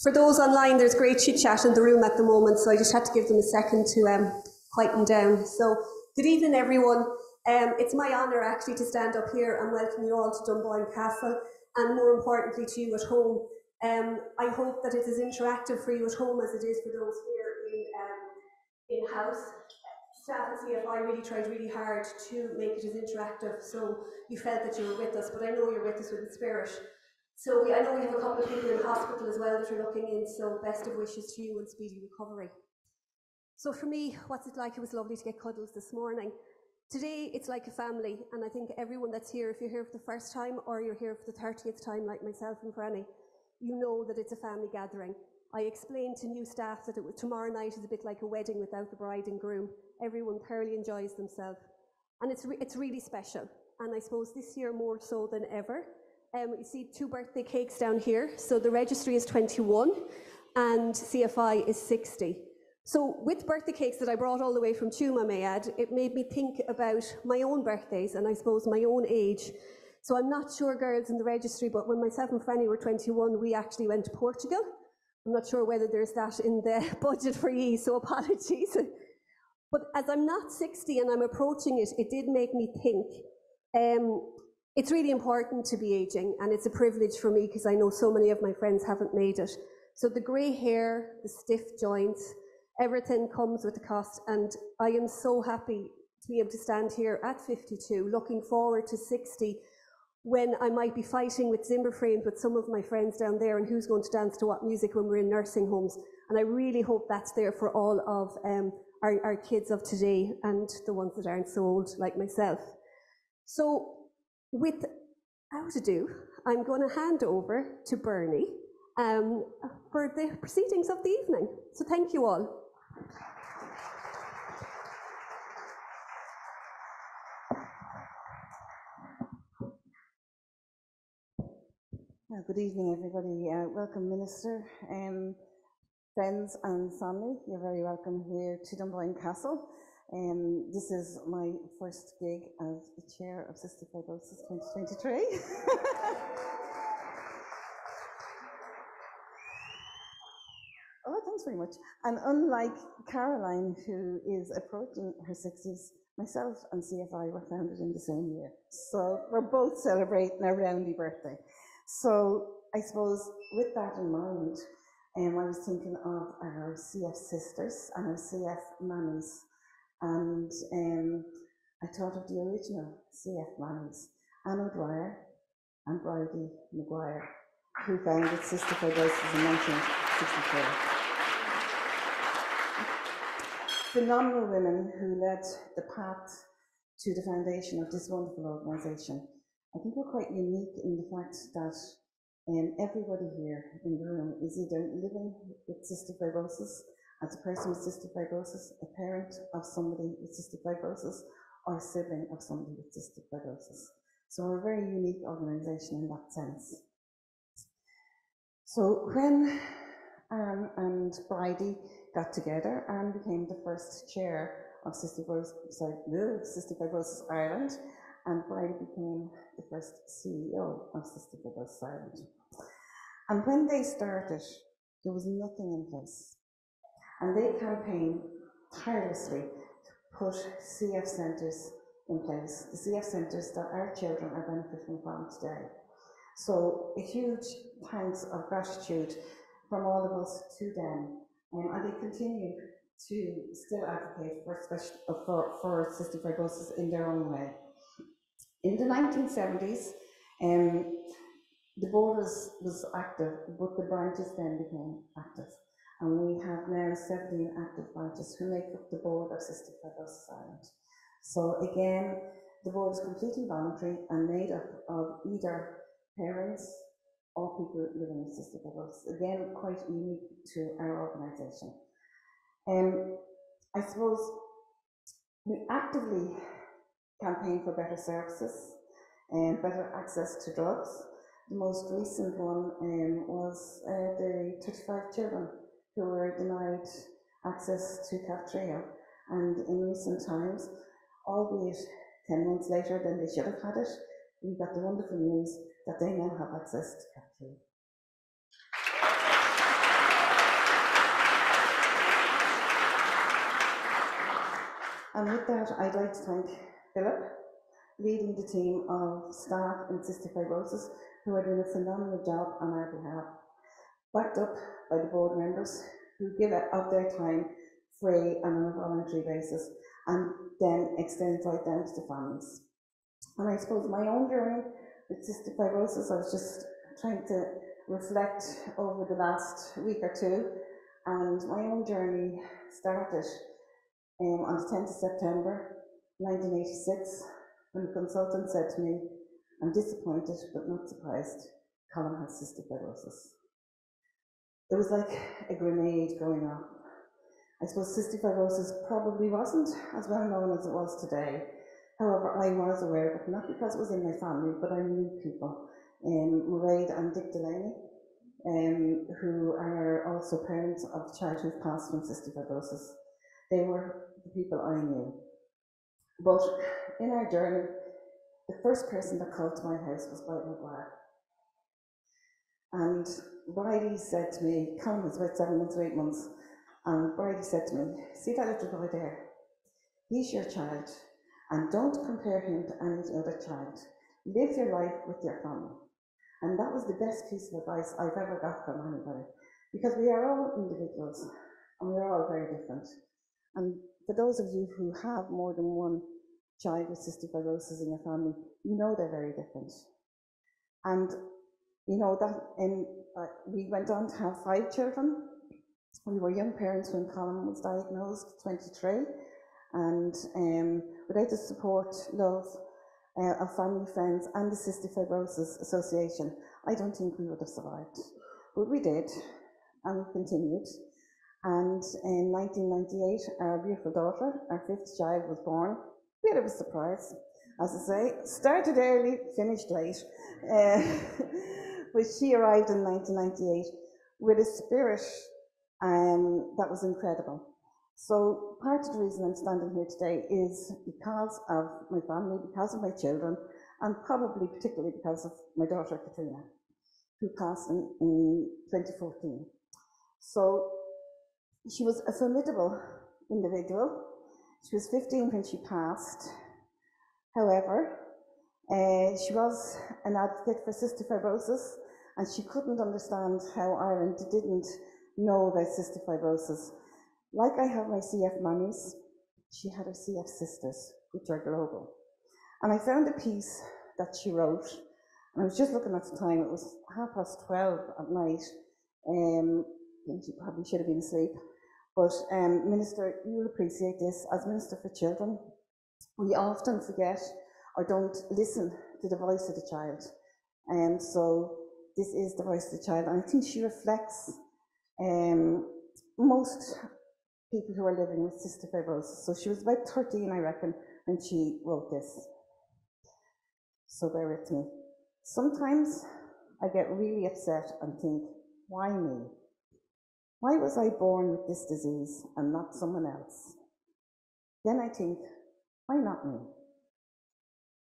For those online, there's great chit-chat in the room at the moment, so I just had to give them a second to quieten down. So, good evening, everyone. It's my honour, actually, to stand up here and welcome you all to Dunboyne Castle, and more importantly, to you at home. I hope that it's as interactive for you at home as it is for those here in-house. Staff at CFI really tried really hard to make it as interactive, so you felt that you were with us, but I know you're with us with the spirit. So I know we have a couple of people in hospital as well that are looking in, so best of wishes to you and speedy recovery. So for me, what's it like? It was lovely to get cuddles this morning. Today, it's like a family, and I think everyone that's here, if you're here for the first time or you're here for the 30th time like myself and Franny, you know that it's a family gathering. I explained to new staff that tomorrow night is a bit like a wedding without the bride and groom. Everyone thoroughly enjoys themselves, and it's really special. And I suppose this year more so than ever. You see 2 birthday cakes down here. So the registry is 21 and CFI is 60. So with birthday cakes that I brought all the way from Tuam, I may add, it made me think about my own birthdays and I suppose my own age. So I'm not sure, girls, in the registry, but when myself and Franny were 21, we actually went to Portugal. I'm not sure whether there's that in the budget for you, so apologies. But as I'm not 60 and I'm approaching it, it did make me think. It's really important to be aging, and it's a privilege for me because I know so many of my friends haven't made it. So the grey hair, the stiff joints, everything comes with the cost, and I am so happy to be able to stand here at 52, looking forward to 60, when I might be fighting with Zimmer frames with some of my friends down there and who's going to dance to what music when we're in nursing homes. And I really hope that's there for all of our kids of today and the ones that aren't so old like myself. So without ado, I'm going to hand over to Bernie for the proceedings of the evening. So thank you all. Good evening, everybody. Welcome, Minister. Friends and family, you're very welcome here to Dunboyne Castle. This is my first gig as the Chair of Cystic Fibrosis 2023. Oh, thanks very much. And unlike Caroline, who is approaching her 60s, myself and CFI were founded in the same year. So we're both celebrating our roundy birthday. So I suppose with that in mind, I was thinking of our CF sisters and our CF mammies. And I thought of the original CF mammies, Anna Dwyer and Bridie Maguire, who founded Cystic Fibrosis in 1964. Phenomenal women who led the path to the foundation of this wonderful organisation. I think we're quite unique in the fact that everybody here in the room is either living with cystic fibrosis, as a person with cystic fibrosis, a parent of somebody with cystic fibrosis, or a sibling of somebody with cystic fibrosis. So we're a very unique organisation in that sense. So when Anne and Bridie got together, Anne became the first chair of Cystic Fibrosis Ireland, and Bridie became the first CEO of Cystic Fibrosis Ireland. And when they started, there was nothing in place. And they campaigned tirelessly to put CF centres in place, the CF centres that our children are benefiting from today. So a huge thanks of gratitude from all of us to them. And they continue to still advocate for cystic fibrosis in their own way. In the 1970s, the board was active, but the branches then became active. And we have now 17 active branches who make up the board of Cystic Fibrosis Ireland. So again, the board is completely voluntary and made up of either parents or people living with cystic fibrosis. Again, quite unique to our organisation. I suppose we actively campaign for better services and better access to drugs. The most recent one was the 35 children who were denied access to Kaftrio. And in recent times, albeit 10 months later than they should have had it, we got the wonderful news that they now have access to Kaftrio. And with that, I'd like to thank Philip, leading the team of staff in cystic fibrosis, who are doing a phenomenal job on our behalf, backed up by the board members who give of their time free and on a voluntary basis, and then extends right down to the families. And I suppose my own journey with cystic fibrosis, I was just trying to reflect over the last week or two, and my own journey started on the 10th of September 1986, when the consultant said to me, "I'm disappointed but not surprised, Colin has cystic fibrosis." It was like a grenade going off. I suppose cystic fibrosis probably wasn't as well known as it was today. However, I was aware of it, not because it was in my family, but I knew people, Mairead and Dick Delaney, who are also parents of the child who passed from cystic fibrosis. They were the people I knew. But in our journey, the first person that called to my house was Bridie McGuire. And Bridie said to me, Colin was about 7 months or 8 months, and Bridie said to me, "See that little boy there? He's your child, and don't compare him to any other child. Live your life with your family." And that was the best piece of advice I've ever got from anybody, because we are all individuals, and we are all very different. And for those of you who have more than one child with cystic fibrosis in your family, you know they're very different. And you know that we went on to have 5 children. We were young parents when Colin was diagnosed, 23, and without the support, love of family, friends, and the Cystic Fibrosis Association, I don't think we would have survived. But we did, and we continued. And in 1998, our beautiful daughter, our 5th child, was born. Bit of a surprise, as I say. Started early, finished late. But she arrived in 1998 with a spirit that was incredible. So part of the reason I'm standing here today is because of my family, because of my children, and probably particularly because of my daughter Katrina, who passed in 2014. So she was a formidable individual. She was 15 when she passed. However, she was an advocate for cystic fibrosis, and she couldn't understand how Ireland didn't know about cystic fibrosis. Like I have my CF mummies, she had her CF sisters, which are global. And I found a piece that she wrote, and I was just looking at the time, it was 12:30 at night, and she probably should have been asleep. But Minister, you'll appreciate this, as Minister for Children, we often forget or don't listen to the voice of the child. And so this is the voice of the child, and I think she reflects most people who are living with cystic fibrosis. So she was about 13, I reckon, when she wrote this. So bear with me. Sometimes I get really upset and think, why me? Why was I born with this disease and not someone else? Then I think, why not me?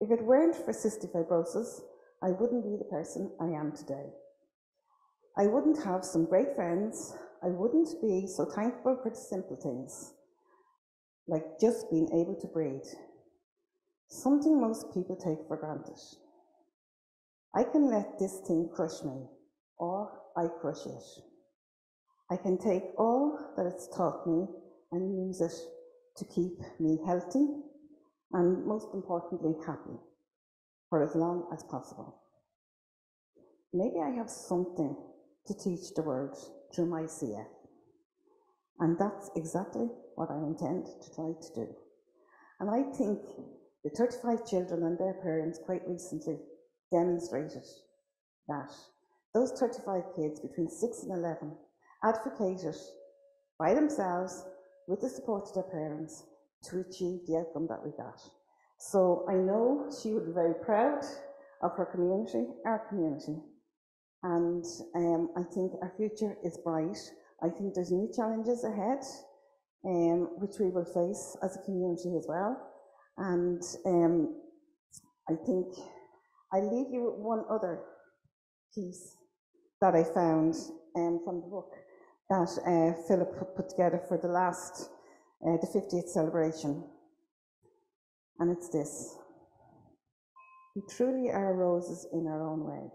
If it weren't for cystic fibrosis, I wouldn't be the person I am today. I wouldn't have some great friends. I wouldn't be so thankful for the simple things, like just being able to breathe, something most people take for granted. I can let this thing crush me, or I crush it. I can take all that it's taught me and use it to keep me healthy and, most importantly, happy for as long as possible. Maybe I have something to teach the world through my CF, and that's exactly what I intend to try to do. And I think the 35 children and their parents quite recently demonstrated that those 35 kids between 6 and 11 advocated by themselves with the support of their parents to achieve the outcome that we got. So I know she would be very proud of her community, our community, and I think our future is bright. I think there's new challenges ahead, which we will face as a community as well. And I think I'll leave you with one other piece that I found from the book that Philip put together for the 50th celebration. and it's this: we truly are roses in our own way,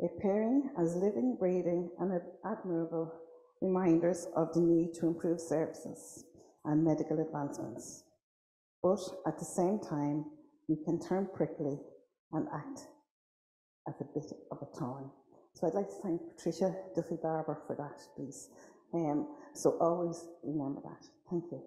appearing as living, breathing, and admirable reminders of the need to improve services and medical advancements. But at the same time, we can turn prickly and act as a bit of a thorn. So I'd like to thank Patricia Duffy-Barber for that, please. So always remember that. Thank you.